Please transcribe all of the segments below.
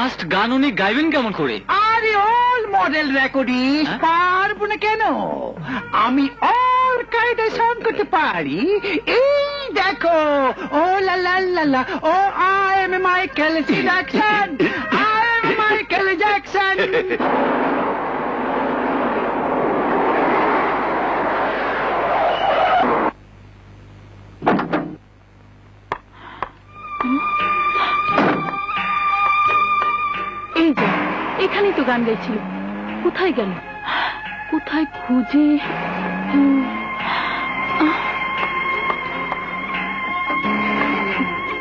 First গান উনি গাইবেন কেমন করে? আরে অল মডেল রেকর্ডিং পারবো না কেন? আমি অল কায়দায় সাউন্ড করতে পারি। এই দেখো, ও লা লা লা লা, oh I am Michael Jackson, I am Michael Jackson. এই যে এখানেই তো গান গাইছিল, কোথায় গেল? কোথায় খুঁজে?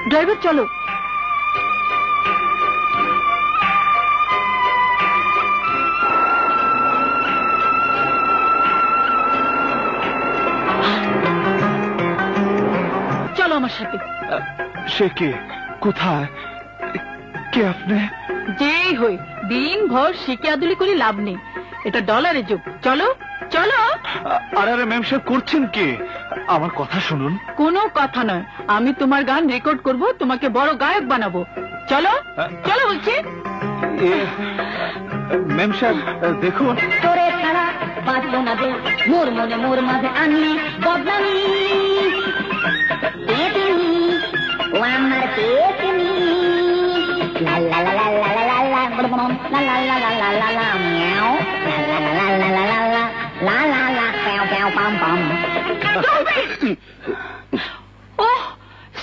ড্রাইভার চলো। চলো আমার সাথে। সে কে? কোথায়? কে আপনি? যেই হই, দিন ভর শিখে আদুলি করে লাভ নেই, এটা ডলারের যুগ। চলো চলো। আরে ম্যাম সাহেব করছেন কি? আমার কথা শুনুন। কোনো কথা নয়, আমি তোমার গান রেকর্ড করব, তোমাকে বড় গায়ক বানাবো। চলো চলো বলছি। ম্যাম সাহেব দেখুন, তোরে ছাড়া বাঁচবো না যে, মোর মনে মোর মাঝে আনলি বদনামি। পেতনি ও আমার পেতনি, লা লা লা লা লা লা লা লা লা লা লা লা লা লা লা মিয়াও, লা লা লা লা লা লা লা লা লা লা প্যাও প্যাও পাম পাম। ওহ,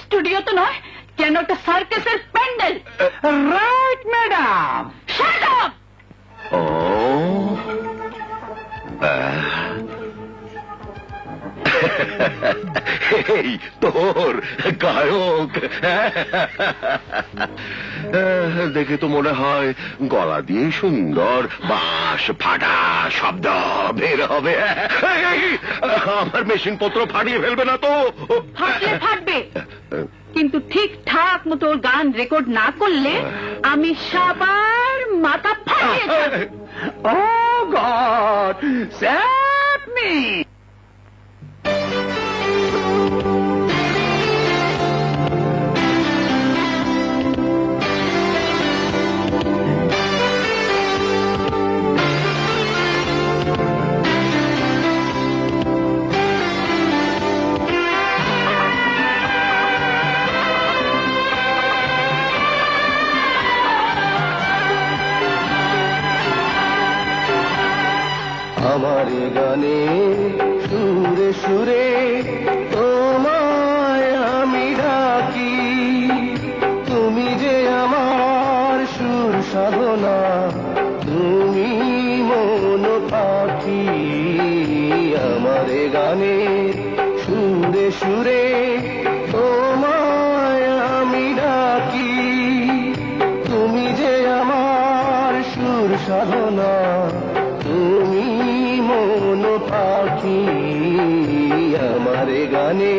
স্টুডিও তো নয়, কেন একটা সার্কাসের pandal. Right madam. Shut up. এই তোর গায়ক দেখে তো মনে হয় গলা দিয়ে সুন্দর বাঁশ ফাটা শব্দ বের হবে। আমার মেশিন পত্র ফাটিয়ে ফেলবে না তো? ফাটলে ফাটবে, কিন্তু ঠিকঠাক মতো ওর গান রেকর্ড না করলে আমি সবার মাথা ফাটিয়ে দেব। Oh God, save me! আমার গানে সুরে সুরে তোমায় আমি ডাকি, তুমি যে আমার সুর সাধনা, তুমি মন পাখি। আমার গানে সুরে সুরে তোমায় আমি ডাকি, তুমি যে আমার সুর সাধনা, তুমি মন পাখি। আমার গানে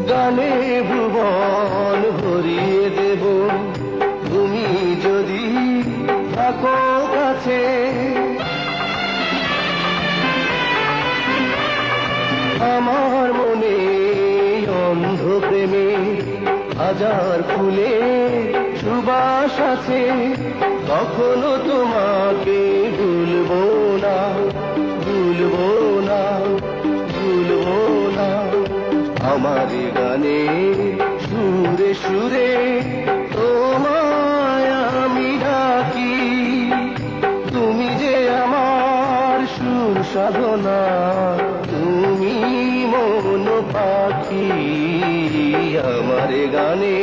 গানে ভুবন ভরিয়ে দেব, তুমি যদি থাকো কাছে। আমার মনে অন্ধ প্রেমে হাজার ফুলে সুবাস আছে, কখনো তোমাকে ভুলবো না, ভুলবো না, ভুলবো না। আমার গানে সুরে সুরে তোমায় আমি ডাকি, তুমি যে আমার সুর সাধনা, তুমি মন পাখি। আমার গানে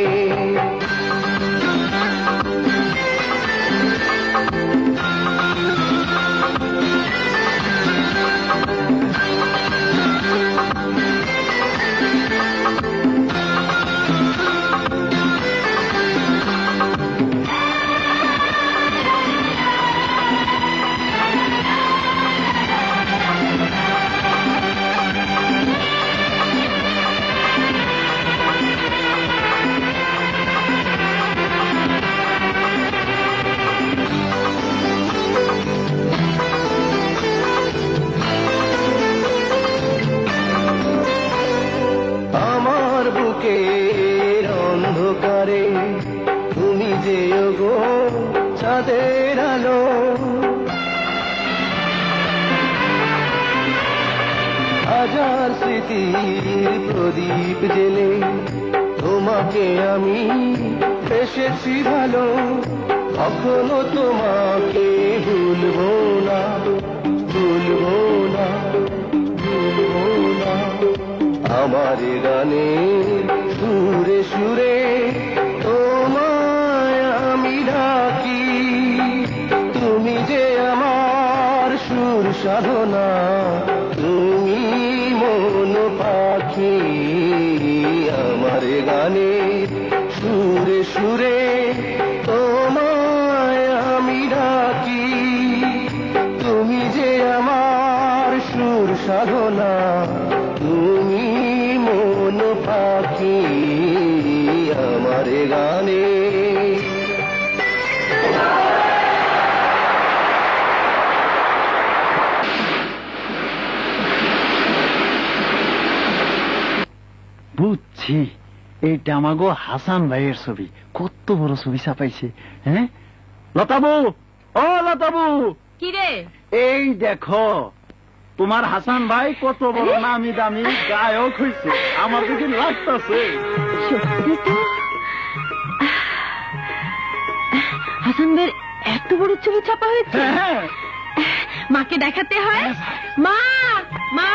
হাজার স্মৃতির প্রদীপ জেলে তোমাকে আমি এসেছি ভালো, কখনো তোমাকে ভুলবো না, ভুলবো না, ভুলবো না। আমার গানে সুরে সুরে তোমায় আমি ডাকি, তুমি যে আমার সুর সাধনা, তুমি মন পাখি। আমার গানে সুরে সুরে তোমায় আমি ডাকি, তুমি যে আমার সুর সাধনা, তুমি মন পাখি। আমার গানে বুঝছি, এইটা আমাগো হাসান ভাইয়ের ছবি। কত বড় ছবি ছাপাইছে। হ্যাঁ লতাবু, ও লতাবু, কি রে? এই দেখো তোমার হাসান ভাই কত বড় নামি দামি গায়ক হয়েছে, আমার দিকে লাগতেছে। সত্যি তো হাসান ভাইয়ের এত বড় ছবি ছাপা হয়েছে। হ্যাঁ, মাকে দেখাতে হয়। মা, মা,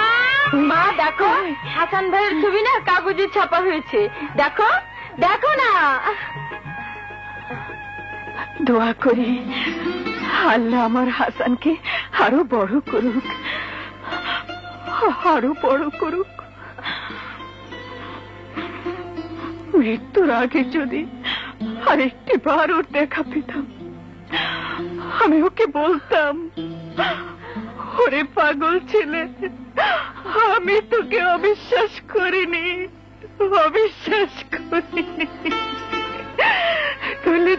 মা দেখো হাসান ভাইয়ের ছবি না কাগজে ছাপা হয়েছে। দেখো, দেখো না। দোয়া করি আল্লাহ আমার হাসানকে আরো বড় করুক, আরো বড় করুক। মৃত্যুর আগে যদি আরেকটি বার ওর দেখা পেতাম, আমি ওকে বলতাম, ওরে পাগল ছেলে, আমি তোকে অবিশ্বাস করিনি, অবিশ্বাস করিনি। তাহলে যে